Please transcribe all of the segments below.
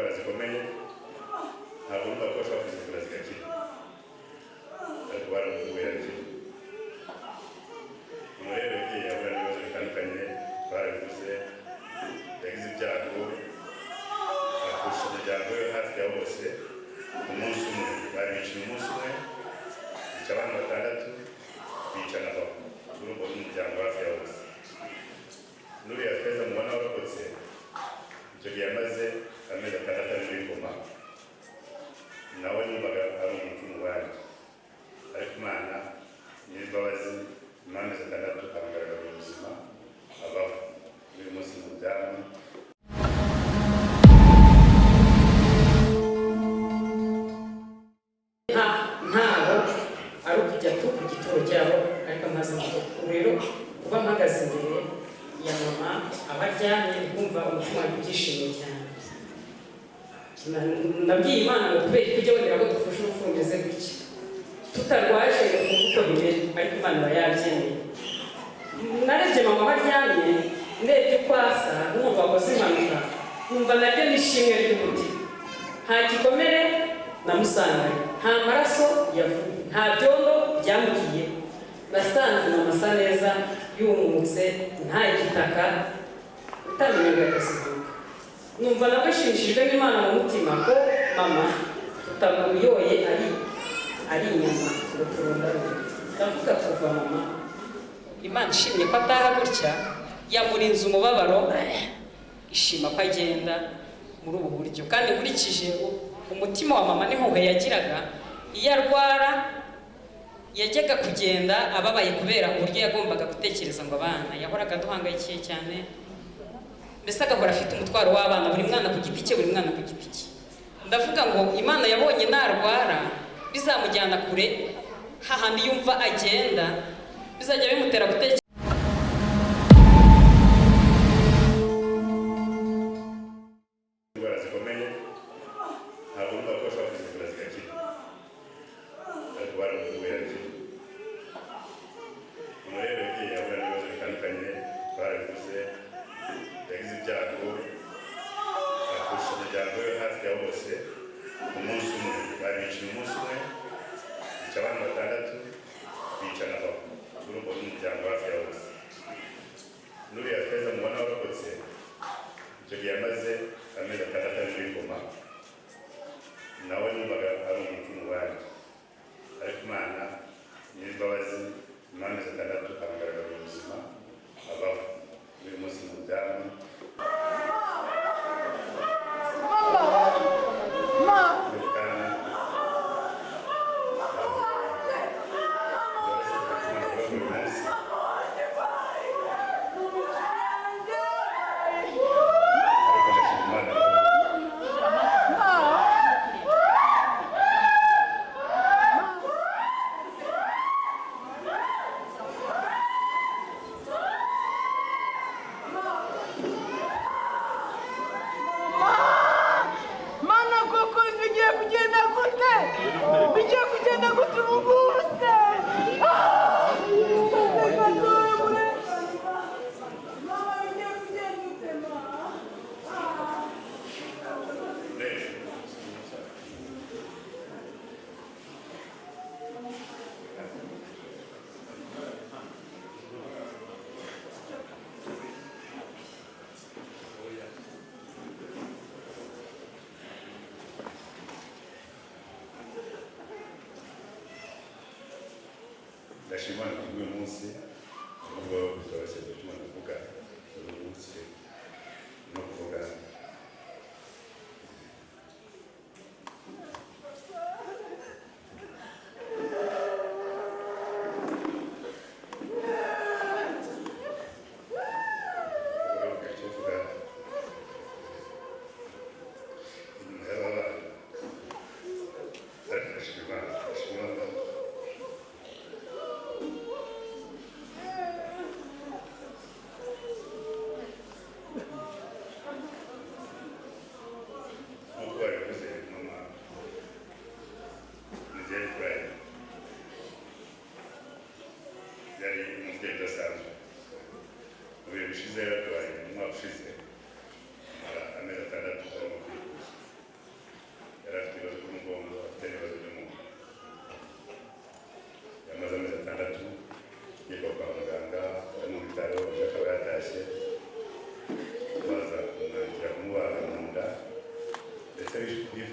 indwara zikomeye ntabwo numva ko bashobora kuzivura zigakira ariko baramuvuye arakira. Umuntu rero yagiye ahura n'ibibazo bitandukanye twarabivuze, yagize ibyago apfusha umuryango we hafi ya bose umunsi umwe, babiciye umunsi umwe, bica abana 6 bica na papa, urumva n'umuryango hafi ya bose. N'uriya Feza mubona warokotse icyo gihe yamaze amezi 6 ari muri koma, nawe numvaga ari umutima wanjye, ariko Imana nyir'imbabazi amezi 6 amugaragara mu buzima abaho uyu munsi mu byaro. Ntaho ari ukujya ku gituro cyabo, ariko amaze rero kuba mpagaze imbere ya mama abaryamye kumva umutima w'ibyishimo cyane. Nabwiye Imana ngo kubera kujya wongera ko dufashe urupfundize gutya tutarwaje uko bimera, ariko Imana yabyemeye. Narebye mama abaryamye, ndebye uko asa, numva akoze impanuka, numva nabyo nishimwe ry'umutima. Nta gikomere namusanganye, nta maraso yavuye, nta byondo byamugiye. Nasanze mama asa neza, yumutse, nta igitaka, utamenyerwa akazivuga. Numva nabashimishijwe n'Imana mu mutima ko mama tutamuyoye ari inyuma ngo turundarure. Ndavuga kuva mama Imana ishimye ko ataha gutya, yamurinze umubabaro, ishima ko agenda muri ubu buryo. Kandi nkurikije umutima wa mama n'impuhwe yagiraga, iyo arwara yajyaga kugenda ababaye kubera uburyo yagombaga gutekereza ngo abana, yahoraga duhangayikiye cyane, mbese agahora afite umutwaro w'abana, buri mwana ku giti cye, buri mwana ku giti cye. Ndavuga ngo Imana yabonye narwara bizamujyana kure, hahandi yumva agenda bizajya bimutera gutekereza indwara zikomeye ntabwo numva ko bashobora kuzivura zigakira ariko baramuvuye arakira. Umuntu rero yagiye ahura n'ibibazo bitandukanye twarabivuze, yagize ibyago apfusha umuryango we hafi ya bose umunsi umwe, babiciye umunsi umwe, bica abana 6 bica na papa, urumva n'umuryango hafi ya bose. N'uriya Feza mubona warokotse icyo gihe yamaze amezi 6 ari muri koma, nawe numvaga ari umutima wanjye, ariko Imana nyir'imbabazi amezi 6 amugaragara mu buzima abaho uyu munsi mu byaro. Ndashima Imana kuri uyu munsi, nubwo bitoroshye gutuma kuvuga uyu munsi no kuvuga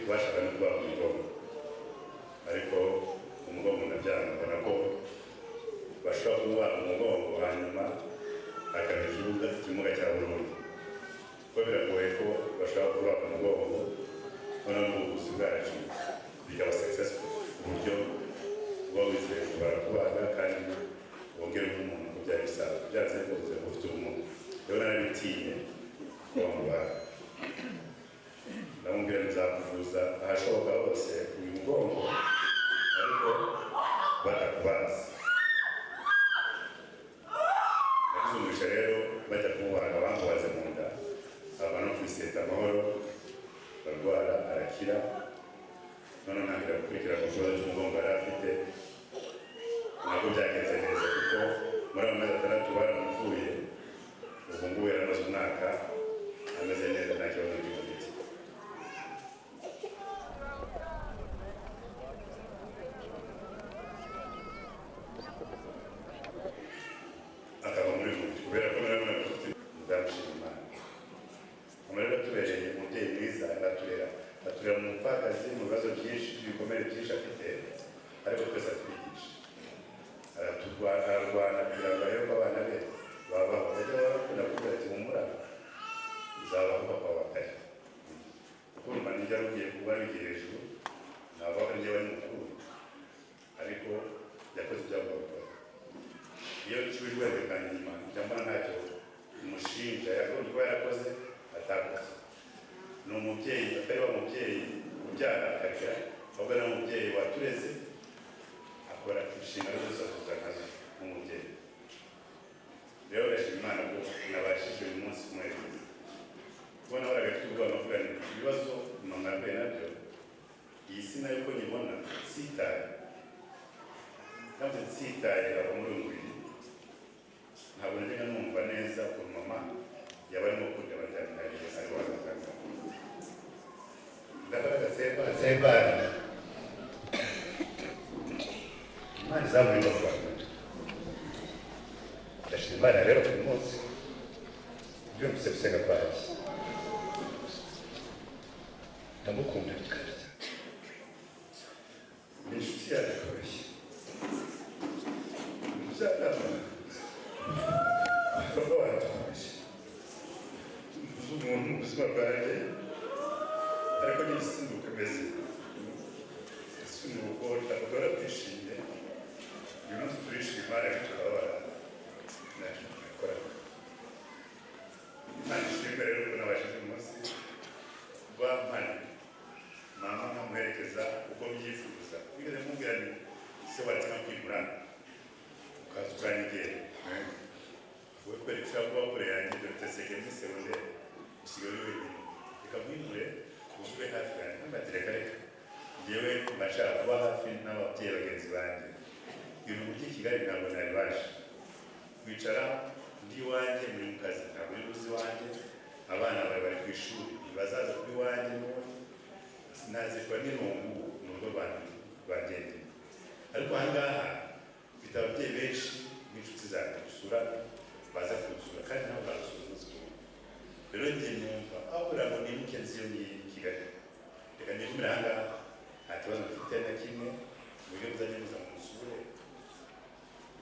bashaka no kuba umugongo, ariko umugongo ndabyanga, mbona ko bashobora kuba umugongo hanyuma akabijunga ikimuga cya burundu, kuko biragoye ko bashobora kuba umugongo noneho n'ubuvuzi bwacu bikaba successful ku buryo uba wizeye kubara kubaga kandi wongere n'umuntu ku byari bisanzwe byanze bikunze ufite ubumuga. Rero narabitinye kuba mubaga, ndamubwira nzakuvuza ahashoboka hose uyu mugongo ariko batakubaza. Nakizungurisha rero bajya kumubaga bamubaze mu nda, ava no kwiseta amahoro, barwara arakira, none ntangira gukurikira ku kibazo cy'umugongo yari afite. Ntabwo byagenze neza kuko muri ayo mezi 6 baramuvuye, ubu ngubu yaramaze umwaka ameze neza nta kibazo gifite. Akaba muri muti kubera ko narabona ko nzamushima Imana. Amarero atubereye umubyeyi mwiza, aturera mu mupfakazi mu bibazo byinshi ibikomere byinshi afite, ariko twese atwigisha, ararwana kugira ngo arebe ko abana be babaho. Bajya barakunda kuvuga ati humura uzabaho papa watari, kuko urumva nijya rugiye kuba bigiye hejuru ntabwo ko njyewe ari mukuru, ariko yakoze ibyo agomba gukora. Iyo nsubijwe rwekanye inyuma njya mbona ntacyo umushinja yagombye kuba yarakoze atakoze. Ni umubyeyi atari wa mubyeyi ubyara akarya, ahubwo ni umubyeyi watureze akora inshingano zose nazo nk'umubyeyi. Rero ndashima Imana ko nabashije uyu munsi kumwerekeza, kubona baragafite ubwoba bavuga ni ibibazo mama yahuye nabyo, iyi si nayo uko nyibona sitaye, kandi sitaye aba muri uyu mubiri, ntabwo najyaga numva neza ukuntu mama yaba arimo kurya abajyana ari wagakanga. Ndabaraga sebari Imana izamurinda mu Rwanda. Ndashima Imana rero ku munsi byumvise gusenga kwaje, ndamukunda bikarya, ni inshuti yanjye akoresha uzanama baba waradukoresha uzi umuntu mu buzima bwanjye, ariko n'igisimbuka meze isunuko ndakora twishimye. Uyu munsi turishima ariko turababara ntacyo twakora. Imana ishimwe rero ko nabashije uyu munsi kuba mpari mama nkamuherekeza uko mbyifuza. Wigeze mubwira ni se waratanga kwimura ukaza ukanyegera wowe kweri ushaka kuba kure yanjye dore sege muri secondaire usigaye uri wenyine, reka mwimure ube hafi yanjye. Ntugatereka reka njyewe mbashaka kuba hafi n'ababyeyi bagenzi banjye. Ibintu by'i Kigali ntabwo nabibasha kwicara ndi iwanjye muri mu kazi, ntabwo uri buzi iwanjye, abana bawe bari ku ishuri ntibazaza kuri iwanjye, nazirwa n'irungu mu rugo rwanjye. Ariko aha ngaha mfite ababyeyi benshi n'inshuti zanjye gusura, baza kunsura kandi nabo barasura umunsi umwe. Rero njye numva aho kugira ngo nimuke nzi iyo ngiyi i Kigali, reka nigumire aha ngaha nta kibazo mfite na kimwe, mu buryo buzajya buza mu musure.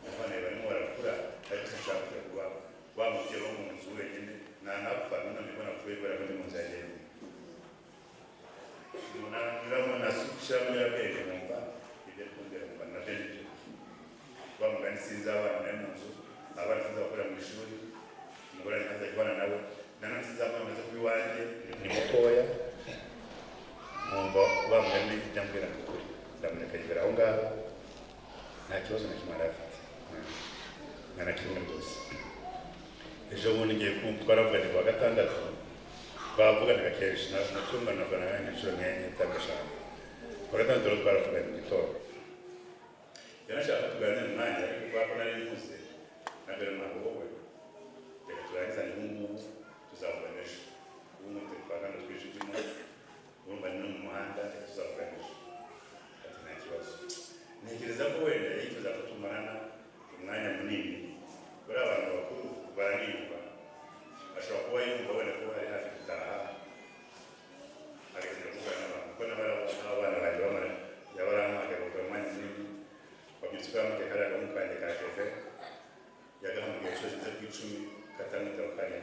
Abana barimo barakura ariko sinshaka kujya kuba wa mubyeyi wo mu nzu wenyine, nanapfa nunamibona apfuye kubera ko ndi mu nzu yanjye. Nyuramo nashyiramo nyirabwenge numva ibyo kumbwira ngo nabyo nibyo. Wa mugani sinzi abana nawe mu nzu, abana sinzi abakorera mu ishuri, umugore ntaza kubana nabo, nanone sinzi abana bamaze kuba iwanjye ni mutoya, numva wa mugani n'ibyo mbwira ni ukuri, ndamureka yibera aho ngaho nta kibazo na kimwe yari afite, nta na kimwe rwose. Ejo bundi ngiye twaravuganye ku wa gatandatu, bavuganaga kenshi mu cyumba navuganaga nk'inshuro nk'enye cyangwa eshanu. Ku wa gatandatu rero twaravuganye mu gitondo, yanashaka tuganira umwanya ariko kubera ko nari mvuze nabwira ntabwo wowe reka turangizanye ubu ngubu tuzavugana ejo. Ubu ngubu turi twagana twijijemo, urumva ni no mu muhanda, reka tuzavugana ejo. Ati nta kibazo. Ntekereza ko wenda yifuza ko tumarana umwanya munini, buri abantu bakuru baraniyumva, ashobora kuba yumva wenda ko ari hafi gutaha agakunda kuvugana n'abantu, kuko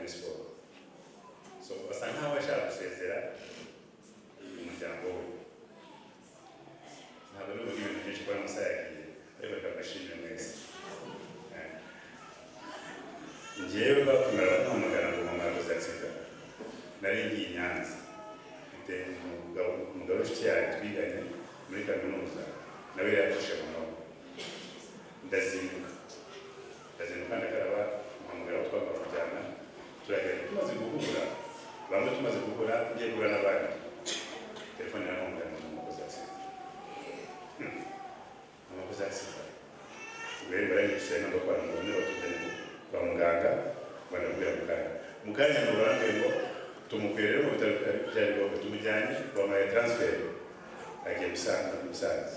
muri siporo. So basa nkaho bashaka gusezera umuryango we. Ntabwo n'ubundi ibintu byinshi kubona amasaha yagiye, ariko reka mbashimire mwese. Njyewe bakomera bamuhamagara ngo mama yakoze accident. Nari ngiye i Nyanza. Mfite umugabo w'inshuti yanjye twiganye muri kaminuza, nawe yafashe mama we. Ndazinduka ndakaraba, mpamagara aho twagomba kujyana, turagenda tumaze guhura, bamwe tumaze guhura, ngiye guhura n'abandi. Telefone irampamagara ngo mama yakoze accident. Mama yakoze accident. Ubwo rero baranyuze ntabwo kwa muganga batujyanye kwa muganga, banabwira mu kanya ngo barambwira ngo tumukuye rero mu bitaro bya Rubavu, tumujyanye bamuhaye transfer agiye Musanze.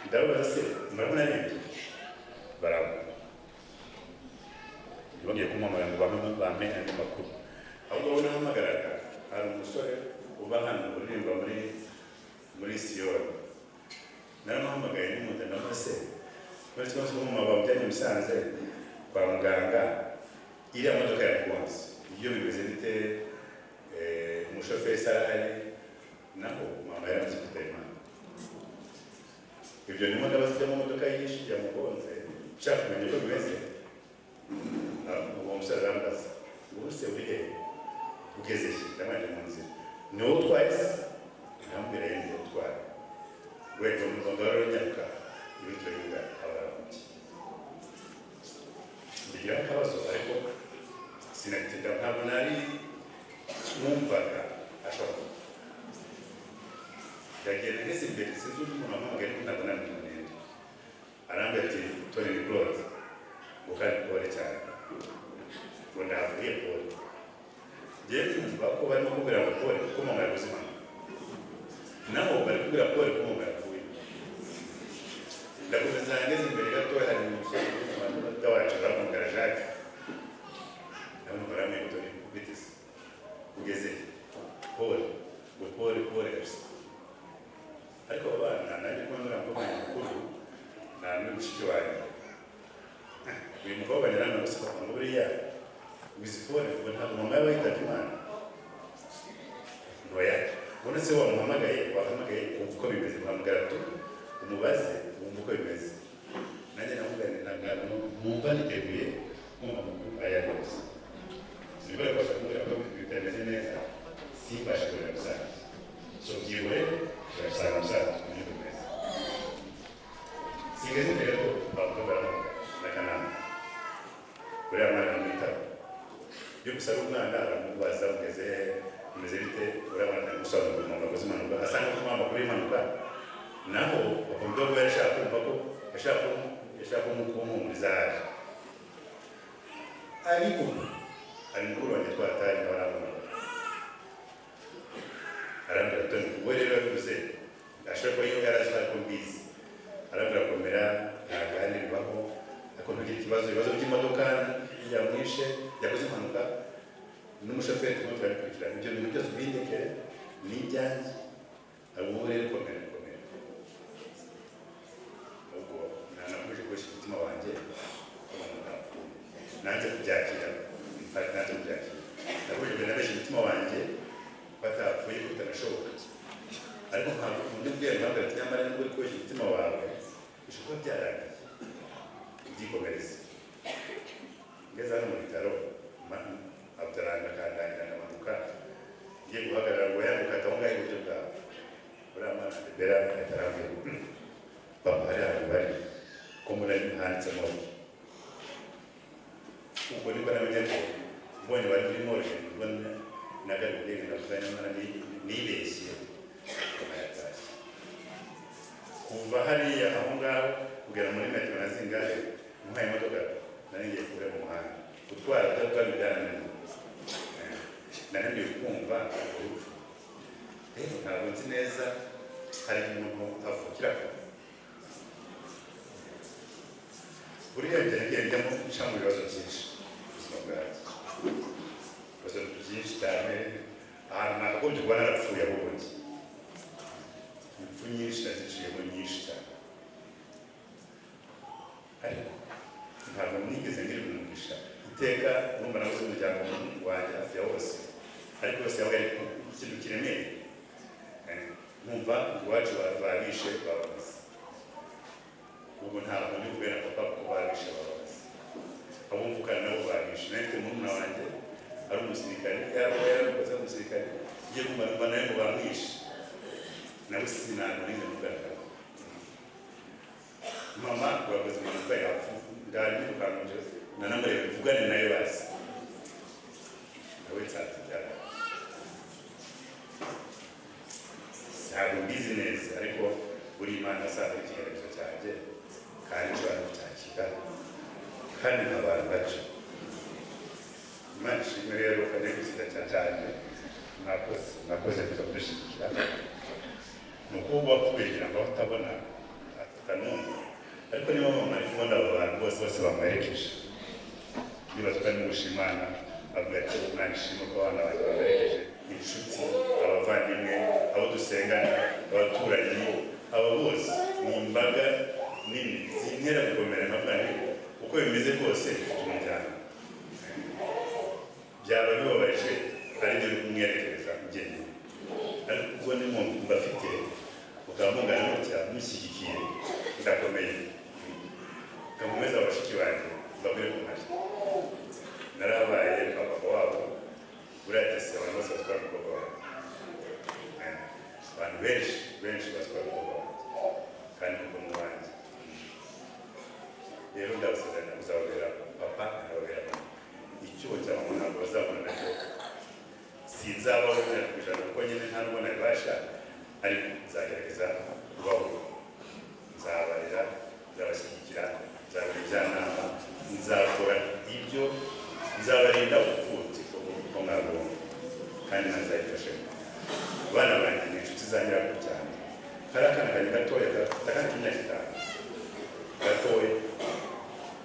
Ndabaza se murabona nibyo barabona bongeye kumuhamagara ngo bampe andi makuru. Ahubwo wowe nahamagaraga hari umusore uba hano uririmba muri Siyoni, naramuhamagaye n'umuntu ndamase bari kibazo ko mama bamujyanye Musanze kwa muganga, iriya modoka ya ambulance iyo bimeze bite, umushoferi sarahari, naho mama yaramaze kwitaba Imana. Ibyo ndimo ndabaza mu modoka yinshi yamugonze, nshaka kumenya uko bimeze. Uwo musore arambaza ubu se uri hehe, ugeze he? Ndamanje mu nzira. Ni wowe utwaye se? Ndamubwira yenda ni wowe utwaye. Wenda umuganga rero nyaruka ibintu turabivuga abaramuki. Ndigira akabazo ariko sinatinda, ntabwo nari numvaga ashobora. Yagenda ngeze imbere sinzi undi muntu wamuhamagaye ariko ntabwo namumenye. Arambwira ati Tony ni Claude, ngo kandi Paul cyane. Ngo ndavuye Paul. Njyewe numva ko barimo kubwira ngo Paul kuko mama yakoze impanuka. Naho bari kubwira Paul ko mama yapfuye. Ndakomeza ngeze imbere gato hari umusore w'umuhanda wacu baramubwira Jacques. Namubwira ngo Tony bitise. Ugeze Paul, ngo Paul kabisa. Ariko abana nanjye kuba naramukomanya mukuru nta n'umushiki wanjye. Uyu mukobwa nyirana gusa ngo buriya wizipore ngo ntabwo mama yaba yitabye Imana. Noya, ubona se wahamagaye uko bimeze, muhamagara tu umubaze wumva uko bimeze. Nanjye namugane ntabwo mwumva niteguye kumva amakuru aya yose. Sinibura kubasha kumubwira ko bitameze neza, simbasha kurera Musanze. So byibure turasanga Musanze uburyo bimeze. Singeze imbere ko bavuga baramuhamagara n'akanama. Buriya mwana amwitaho. Iyo gusaba umwana aramubaza mugeze bimeze bite, uriya mwana aramusobanurira umuntu wakoze impanuka, asanga ko amakuru y'impanuka. Naho bakumva ko yashaka kumva ko yashaka kumuhumuriza haje. Ariko hari mukuru wanjye twatari nawe aramuhamagara. Arambwira Tony, we rero yavuze ashobora kuba yari azi ariko mbizi. Arambwira komera, ntabwo hari bibaho, ariko ntugire ibibazo by'imodoka yamwishe yakoze impanuka n'umushoferi turimo turabikurikirana. Ibyo bintu byose ubindekere ni ibyanjye, ahubwo rero komera. Ahubwo nanakomeje gukoresha umutima wanjye nanjye kubyakira. Nakomeje nabesha umutima wanjye batapfuye bitanashoboka. Ariko ntabwo undi bwira mpamvu ati nyamara nubwo uri gukoresha umutima wawe bishobora kuba byarangiye. Byikomereze. Ngeze hano mu bitaro Abduranga kandangira ndamanuka, ngiye guhagarara ngo yambuka aho ngaho iburyo bwawe. Uriya mwana Bera atarambwira papa hari ahantu bari ko muri handitsemo. Ubwo nibwo namenye ko mbonye bari muri morgue, ubwo nagaruye ndavuga nyamara nibeshye amayatashye. Kuva hariya aho ngaho kugera muri metero na zingahe muhaye imodoka nari ngiye kure mu muhanda gutwara byarananiye. Nananiwe kumva urupfu. Rero ntabwo nzi neza hari umuntu avukira ko. Buriya ngendamo nca mu bibazo byinshi ubuzima bwanjye. Ibibazo byinshi cyane, ahantu nakagombye kuba narapfuye abubundi. Impfu nyinshi naziciyemo nyinshi cyane. Ariko ntabwo nigeze ngira umugisha iteka urumva nabuze umuryango wanjye hafi ya wose ariko yose yabaga ari ikintu kiremereye nkumva iwacu babishe bababaza ubu ntabwo ndivuge na papa ko babishe bababaza abo mvukana nabo babishe nahite murumuna wanjye ari umusirikare yaba yarakoze umusirikare igiye kumva numva nawe ngo bamwishe nawe sinango rimwe mugana mama bakoze impanuka yapfu ndari mukanguje nanamurebe mvugane nayo bazi nawe nsabyara ntabwo mbizi neza ariko buri Imana asanga ikigaragazo cyanjye kandi nshobora kucyakira kandi nkabana nacyo Imana ishimwe rero kandi gusida cyane mwakoze kuza kudushyigikira ni ukuba kugira ngo batabona atanumva ariko niba mama ari kubona abo bantu bose bamuherekeje nibaza ko ari mu gushimana avuga ati Imana ishimwe ko abana banjye bamuherekeje inshuti abavandimwe abo dusengana abaturanyi abo bose ni imbaga nini zintera gukomera nkavuga nti uko bimeze rwose bifite umuryango byaba bibabaje ari byo kumwerekereza mugeni ariko ubwo ni mpamvu mbafite ukaba mungana gutya mushyigikiye ndakomeye nkamumeza abashiki banjye mbabwire ko ntari narabaye papa wabo uratese abantu bose batwara umukobwa wanjye abantu benshi batwara umukobwa wanjye kandi kuko mu wanjye rero ndabasezeranya kuzababera papa nkababera mama icyuho cya mama ntabwo bazabona nacyo sinzabaho ijana kuko nyine nta n'ubwo nabibasha ariko nzagerageza kubaho nzabarera nzabashyigikira nzabara ibyanama nzakora ibyo nzabarinda ubupfubyi kuko mwabonye kandi ntazabifashemo abana banjye ni inshuti zanjye cyane hari akana kanjye gatoya akana k'imyaka 5 gatoya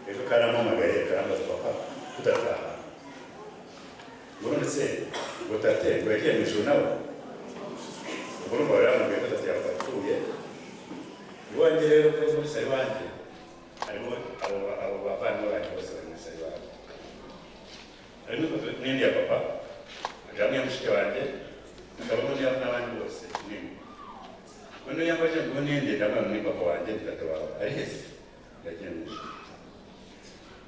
ejo karampamagaye karambaza papa udataha ngo ndetse ngo tate ngo yagiye mu ijoro nawe ubwo urumva baramubwiye ko tate yapfuye iwanjye rero ko muri sari wanjye harimo abo bavandimwe banjye bose bari muri sari wanjye harimo ifoto n'indi ya papa hamwe ya mushiki wanjye hakabamo n'abandi bose nini none yambaje ngo n'indi ndabona ni papa wanjye tate wawe ari hese yagiye mu ijoro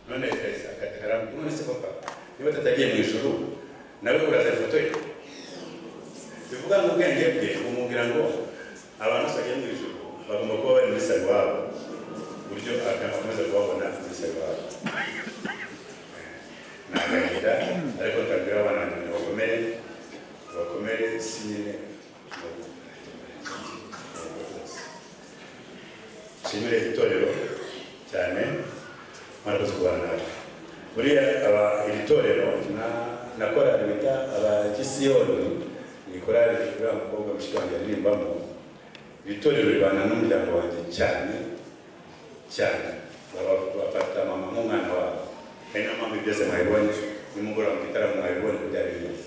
none ese akaramubwira none se papa niba tatagiye mu ijoro nawe uraza ifoto ye bivuga ngo ubwenge bwe bumubwira ngo abantu bose bagiye mu ijoro bagomba kuba bari muri sari wabo uburyo agakomeza kubabona muri sari wabo nagagira ariko nkabwira abana banjye ngo bakomere si nyine nshimire itorero cyane mwarakoze kubana natwe buriya iri torero na korali bita abagisiyoni ni korali uriya mukobwa mushiki wanjye aririmbamo iri torero ribana n'umuryango wanjye cyane bafata mama nk'umwana wabo ari na mpamvu byose mwabibonye nimugoroba mu gitaramo mwabibonye ko byari bimeze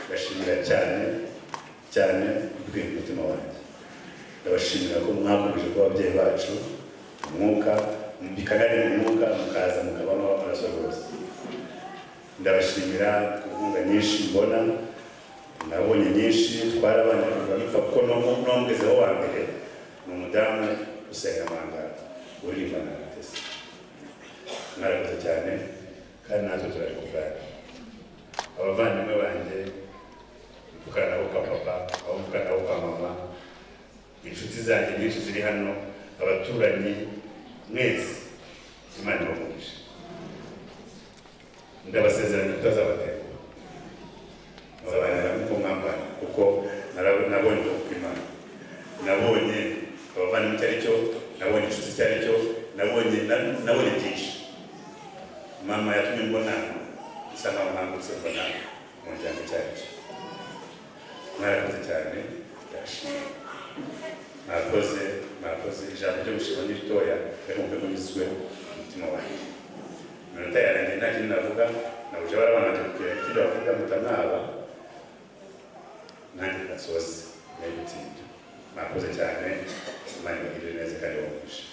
ndashimira cyane ubwiye ku mutima wanjye ndabashimira ko mwakomeje kuba ababyeyi bacu umwuka bikanari mu mwuka mukaza mukabamo amaraso rwose ndabashimira ku nkunga nyinshi mbona nabonye nyinshi twarabanye kuva bipfa kuko nomgezeho wa mbere ni umudamu usenga amangara uririmbana na Tesi mwarakoze cyane kandi natwe turari kuganira abavandimwe banjye mvukana nabo kwa papa abo mvukana nabo kwa mama inshuti zanjye nyinshi ziri hano abaturanyi mwese Imana ibamugishe ndabasezeranya kutazabatenguha muzabanira nk'uko mwambana kuko nabonye uko Imana nabonye abavandimwe icyo ari cyo nabonye inshuti icyo ari cyo nabonye byinshi mama yatumye mbona bisa nkaho ntambutse mbona umuryango icyo ari cyo mwarakoze cyane ndashimye mwakoze ijambo ryo gushima n'iritoya ariko mve ko nyuzwe umutima wanjye iminota yarangiye nta kintu navuga nabuje barabanje kugira ikindi bavuga mutamwaba nanjye nasoze nayigutinda mwakoze cyane Imana ibagirire neza kandi bamugishe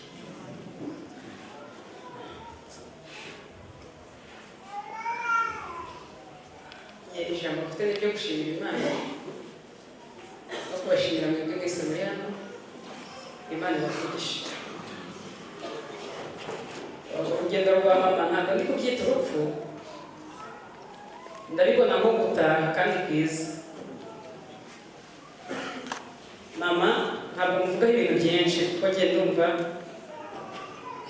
bafite n'ibyo gushimira Imana no kubashimira mwebwe mwese muri hano. Imana ibavugishe. Urugendo rwa mama ntabwo ndi kubyita urupfu, ndabibona nko gutaha kandi kwiza. Mama ntabwo mvugaho ibintu byinshi kuko njye ndumva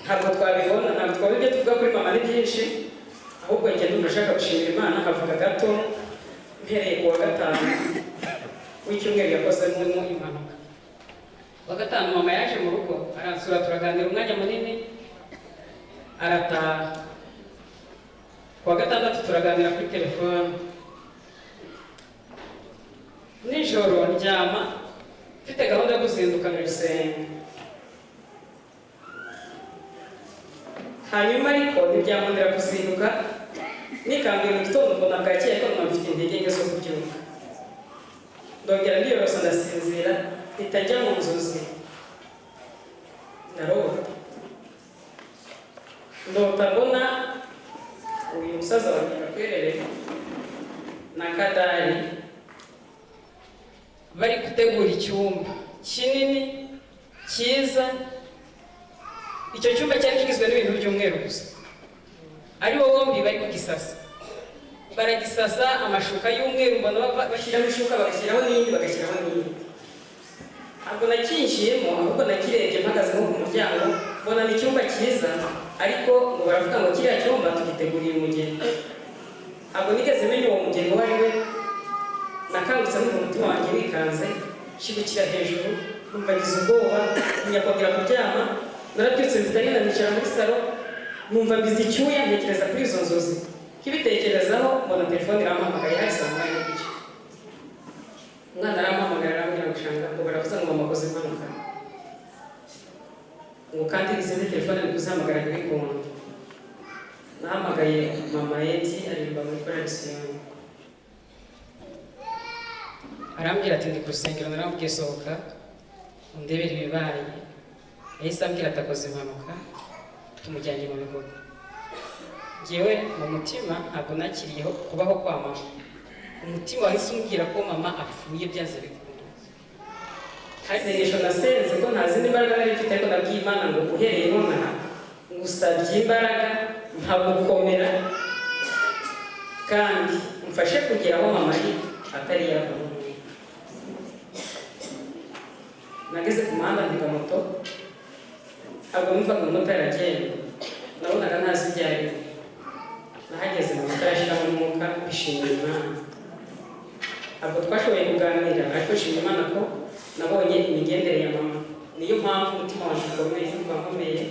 ntabwo twabibona, ntabwo twabona ibyo tuvuga kuri mama ni byinshi, ahubwo njye ndumva ashaka gushimira Imana nkavuga gato mpereye ku wa gatanu w'icyumweru yakozemo impanuka. Wa gatanu mama yaje mu rugo aransura, turaganira umwanya munini arataha. Ku wa gatandatu turaganira kuri telefone. Nijoro ndyama mfite gahunda yo kuzinduka mu rusengero, hanyuma ariko ntibyamundira kuzinduka nikanguye mu gitondo mbona bwakeye ko numva mfite intege nke zo kubyuka. Ndongera ndiyorosa ndasinzira mpita njya mu nzozi ndarota. Ndota mbona uyu musaza wa Nyirabwerere na Kadari bari gutegura icyumba kinini cyiza. Icyo cyumba cyari kigizwe n'ibintu by'umweru gusa, ari bo bombi bari kugisasa. Baragisasa amashuka y'umweru, mbona bashyiraho ishuka bagashyiraho n'iyindi bagashyiraho n'iyindi. Ntabwo nakinjiyemo ahubwo nakirebye mpagaze nko ku muryango, mbona ni icyumba cyiza, ariko ngo baravuga ngo kiriya cyumba tugiteguriye umugeni. Ntabwo nigeze menya uwo mugeni uwo ari we. Nakangutse numva umutima wanjye wikanze, nshigukira hejuru, numva ngize ubwoba, nyakongera kuryama. Narabyutse mpita nicara muri salo, numva mbize icyuya, ntekereza kuri izo nzozi. Nkibitekerezaho mbona telefone irampamagaye, hari saa moya n'igice. Umwana arampamagara arambwira ngo shanga ngo baravuze ngo mama akoze impanuka, ngo kandi izindi telefone ari kuzihamagara ntibikunda. Nahamagaye mama Edi aririmba muri korali Siyoni, arambwira ati ndi ku rusengero. Naramubwiye sohoka undebere ibibaye. Yahise ambwira ati akoze impanuka, tumujyanye mu bigo. Njyewe mu mutima ntabwo nakiriyeho kubaho kwa mama. Umutima wahise umbwira ko mama apfuye byanze bikunda. Hari isengesho nasenze ko nta zindi mbaraga nari mfite, ariko nabwiye Imana ngo uhereye nonaha ngusabye imbaraga nkagukomera kandi umfashe kugera aho mama atari yava. Nageze ku muhanda ntega moto, ntabwo numvaga umumotari aragenda, nabonaga ntazi ibyo ari byo. Nahageze mu moto arashyiramo umwuka, bishimira Imana. Ntabwo twashoboye kuganira, ariko nshimira Imana ko nabonye imigendere ya mama. Niyo mpamvu umutima wanjye ukomeye numva nkomeye,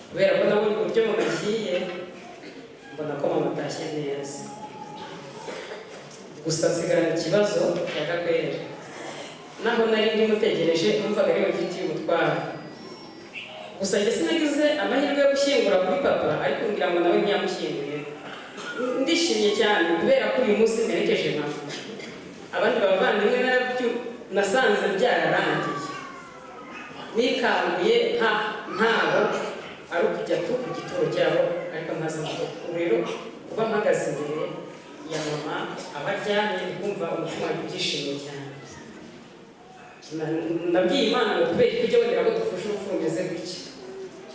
kubera ko nabonye uburyo mama agiye, mbona ko mama atashye neza. Gusa nsigarana ikibazo cya Gakwerere. Naho nari ndimutegereje numvaga ariwe mfitiye umutwaro. Gusa njye sinagize amahirwe yo gushyingura kuri papa, ariko ngira ngo nawe ntiyamushyinguye. Ndishimye cyane kubera ko uyu munsi mperekeje mama. Abandi bavandimwe nasanze byararangiye, nikanguye ntabo ari ukujya ku gituro cyabo, ariko ntazi amakuru. Rero kuba mpagaze imbere ya mama abaryamye kumva umutima wanjye ubyishimiye cyane. Nabwiye Imana ngo kubera ujye wongera ko dufashe urupfu rumeze gutya,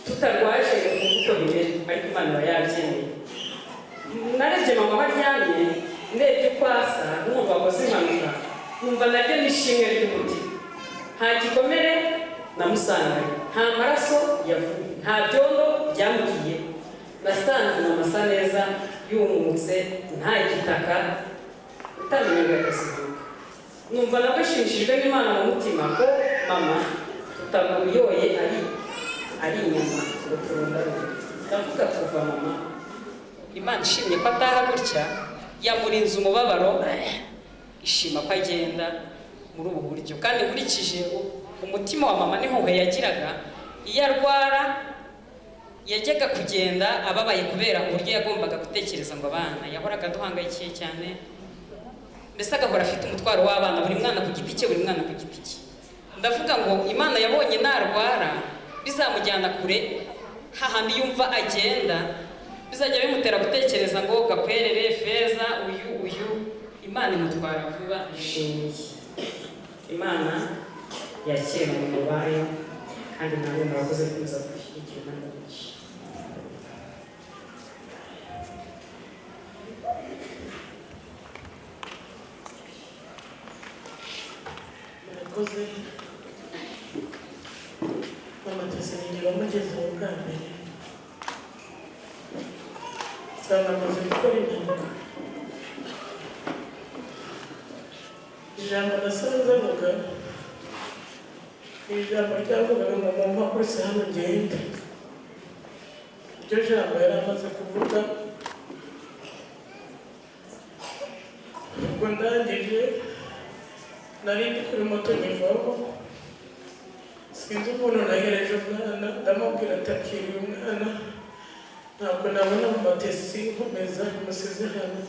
tutarwaje ukumva uko bimera, ariko Imana iba yabyemeye. Narebye mama aho aryamye, ndebye uko asa, numva akoze impanuka, numva naryo n'ishimwe ry'umutima. Nta gikomere namusanganye, nta maraso yavuye, nta byondo byamugiye. Nasanze mama asa neza, yumutse, nta gitaka, utamenye ngo yakoze impanuka. Numva nabwo nshimishijwe n'Imana mu mutima ko mama tutamuyoye ari inyuma ngo turundarure. Ndavuga kuva mama Imana ishimye ko ataha gutya, yamurinze umubabaro, ishima ko agenda muri ubu buryo. Kandi nkurikije umutima wa mama n'impuhwe yagiraga, iyo arwara yajyaga kugenda ababaye kubera uburyo yagombaga gutekereza ngo abana. Yahoraga aduhangayikiye cyane, mbese agahora afite umutwaro w'abana, buri mwana ku giti cye, buri mwana ku giti cye. Ndavuga ngo Imana yabonye narwara bizamujyana kure, hahandi yumva agenda bizajya bimutera gutekereza ngo Gakwerere, Feza, uyu Imana imutwara vuba ishimiye. Imana yakira mu mubayo kandi ntabwo murakoze kuza gushyigikira Imana benshi. Murakoze Mama Tesinigiro mugeze mu bwa mbere usanga amaze gukora impanuka. Ijambo nasanze avuga ni ijambo ryavugaga ngo mu mpakuse hano ngende. Iryo jambo yari amaze kuvuga ubwo ndangije nari kuri moto nyivaho sinzi umuntu nahereje umwana ndamubwira ati akiriye umwana ntabwo nabona mu matesi nkomeza musize hano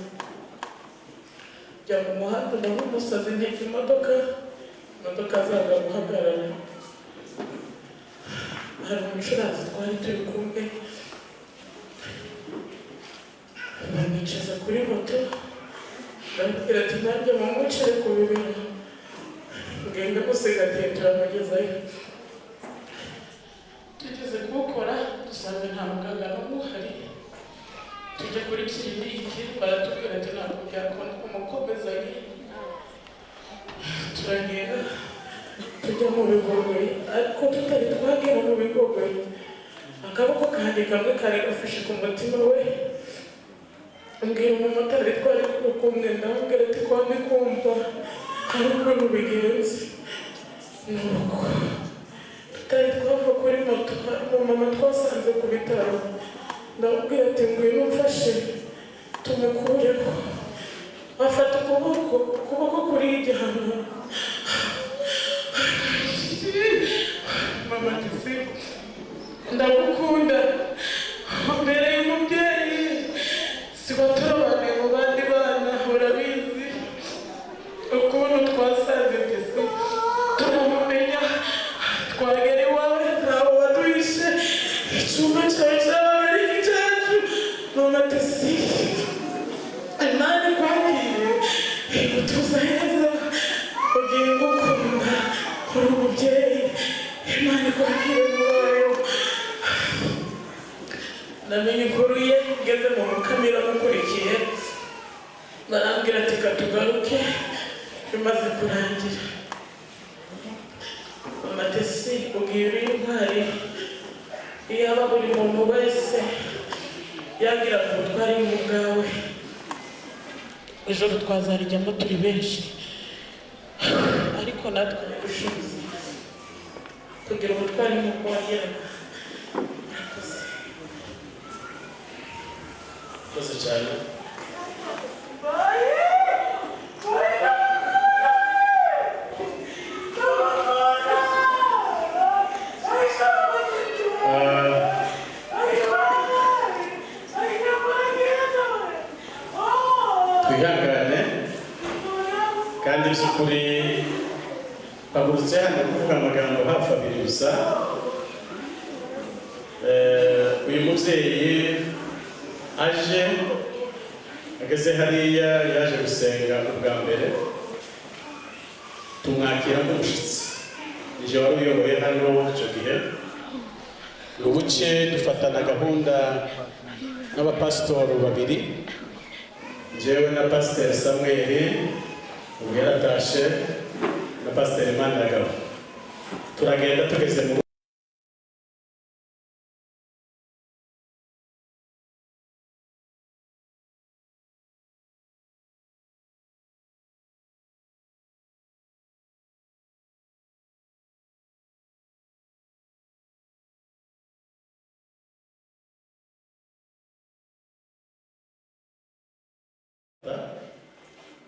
njya mu muhanda ndabona umusazi ntega imodoka zaga guhagarara. Hari umucuranzi twari turi kumwe bamwicaza kuri moto ndamubwira ati nanjye mumwicare ku bibero ngende musigatiye turamugezayo. Tugeze kuwukora dusanga nta muganga n'umwe uhari. Tujya kuri kiriniki baratubwira ati ntabwo byakunda kumukomezayo. Turagenda tujya mu Bigogwe ariko tutari twagera mu Bigogwe akaboko kanjye kamwe kari gafashe ku mutima we. Mbwira umumotari twari kumwe ndamubwira ati ko ndi kumva hari ukuntu bigenze. Nuko tutari twava kuri moto hari umumama twasanze ku bitaro ndamubwira ati ngwino umfashe tumukureho. Afata ukuboko kuri igihano. Mama Tisi ndagukunda mbere y'umubyeyi sibaturabane mu bandi bana urabizi ukuntu twasanze Tisi turamumenya twagera iwawe ntawe waduhishe icyumba cyawe cyabaga ari icyacu. Mama Tisi Imana ikwakire igutuza heza ugiye gukunda uri umubyeyi. Imana ikwakire mu wayo. Namenye inkuru ye ngeze mu Mukamira mukurikiye barambwira ati katugaruke bimaze kurangira. Mama Tisi ubwira uri intwari iyaba buri muntu wese yagira ngo ubutwari mu bwawe ijoro twazarijyamo turi benshi ariko natwe ubushobozi kugira ubutwari mu bwageraga. Murakoze cyane. Twihangane kandi by'ukuri bagurutse hano kuvuga amagambo hafi abiri gusa. Uyu mubyeyi aje ageze hariya yaje gusenga ubwa mbere tumwakira nk'umushyitsi. Nije wari uyoboye hano icyo gihe ubuke dufatana gahunda n'abapasitori babiri njyewe na Pasiteri Samuel ubu yaratashe na Pasiteri Managaba turagenda tugeze mu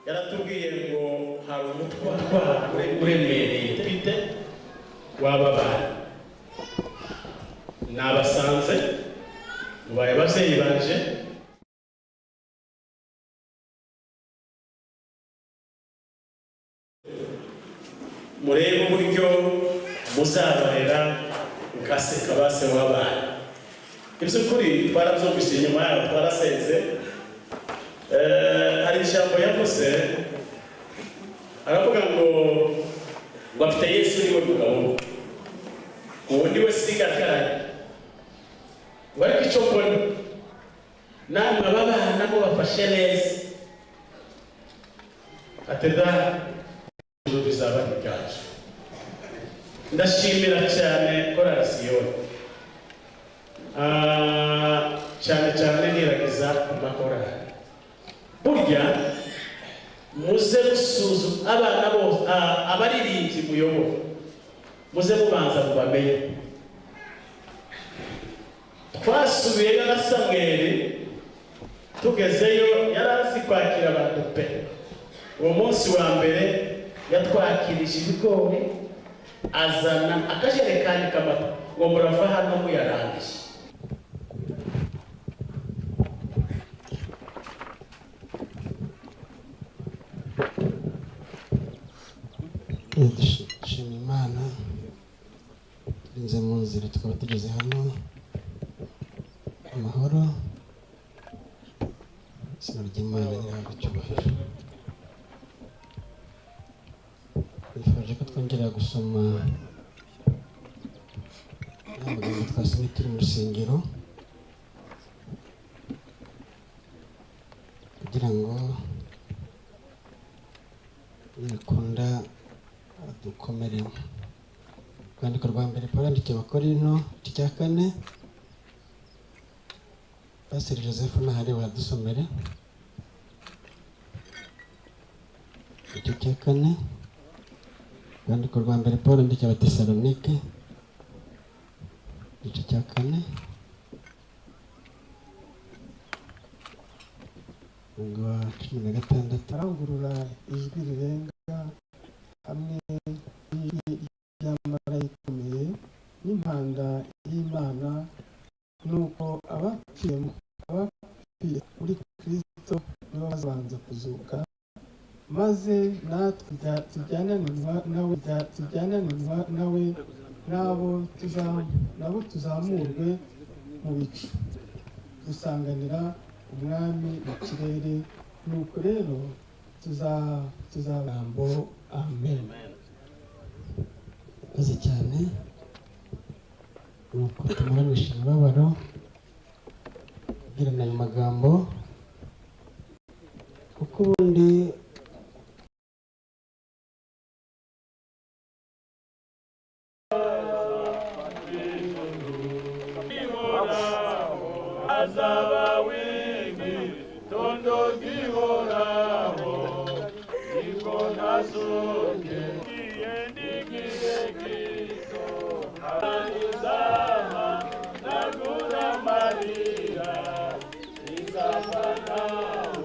yaratubwiye ngo hari umutwaro uremereye mfite w'ababana nabasanze mubaye ababyeyi banje murebe uburyo muzabarera mukaseka base w'abana. Iby'ukuri twarabyumvise inyuma yaho twarasenze. Hari ijambo yavuze aravuga ngo afite Yesu niwe mugabo uwo niwe sigataraye ariko icyo mbona namwe ababana bo bafashe neza ateda ibyo bizaba biganje. Ndashimira cyane korali Siyoni cyane niragiza amakorali burya muze gusuzuma abana bose abaririmbyi muyobora muze mubanza mubamenye. Twasubiyeyo na Samweli tugezeyo yarazi kwakira abantu pe. Uwo munsi wa mbere yatwakirije ibigori azana akajerekani kamata ngo murava hano muyarangije. Dushima Imana turinze mu nzira tukaba tugeze hano amahoro. Izina ry'Imana rihabwa icyubahiro. Twifuje ko twongera gusoma amagambo twasomye turi mu rusengero kugira ngo nikunda dukomeremo. Urwandiko rwa mbere Pawulo yandikiye Abakorinto igice cya 4. Pastor Joseph nahari wadusomere igice cya 4. Urwandiko rwa mbere Pawulo yandikiye Abatesalonike igice cya 4 umurongo wa 16. Arangurura ijwi rirenga hamwe ry'amarayika ikomeye n'impanda y'Imana, nuko abapfiye muri Kristo nibo bazabanza kuzuka, maze natwe tujyananirwa nawe nabo tuzamurwe mu bicu dusanganira umwami mu kirere. Nuko rero tuzarambo. Amen. Maze cyane nuko tumuranisha imibabaro kubwirana ayo magambo kuko ubundi azaba wingi tondo gihoraho iko nazuke yendigire Kristo anizama nagura Maria isafanao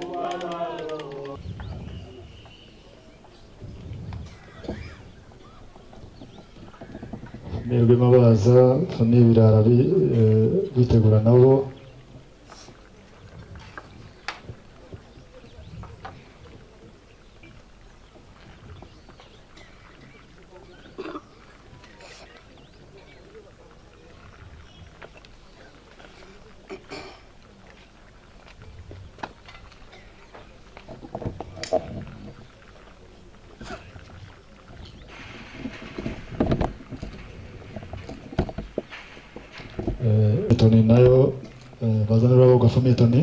uamalo. Mwebwe mabaza famiye Birara bitegura nabo Tony nayo bazanira abo gafamiye Tony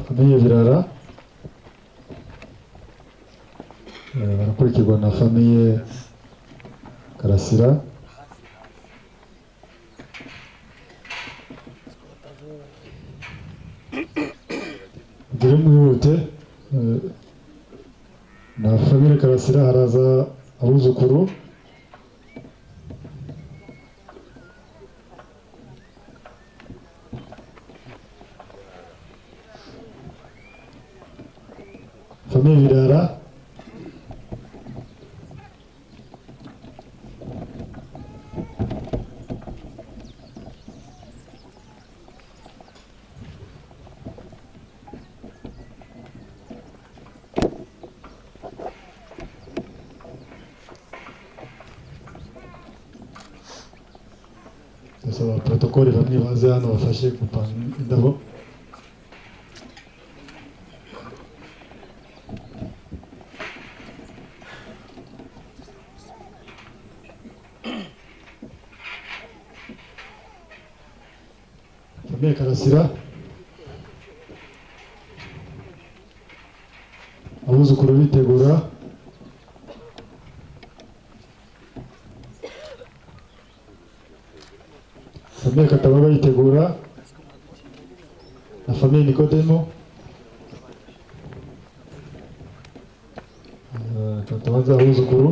famiye Birara barakurikirwa na famiye Karasira dore mwihute na famille Karasira haraza abuzukuru famille Birara ndasaba protokole bamwe baze hano bafashe gupanga indabo famille Karasira abuzukuru bitegura famille Katabarwa yitegura na famille Nikodemo Katabaza abuzukuru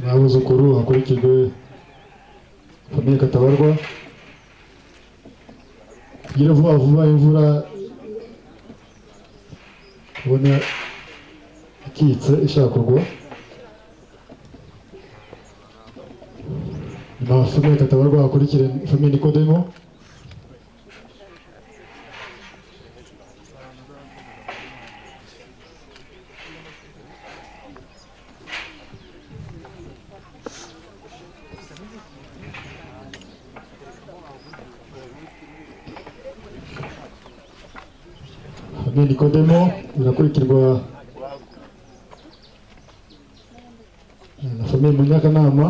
n'abuzukuru hakurikijwe famille Katabarwa kugira vuba vuba imvura ubona ikitse ishaka kugwa na famille Katabarwa hakurikire famille Nikodemo famille Nikodemo irakurikirwa na famille Munyakanama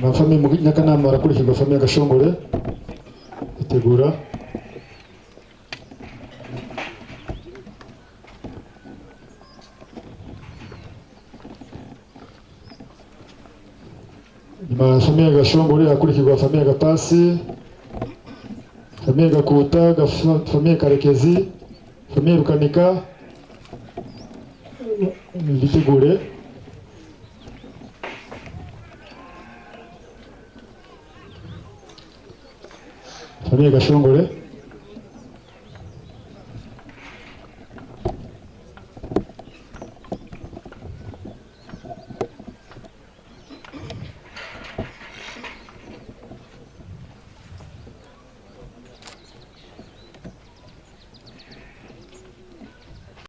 na famille Munyakanama irakurikirwa famille Gashongore itegura famille Gashongore hakurikirwa famille Gapasi famille Gakuta famille Karekezi famille Rukanika bitegure famille Gashongore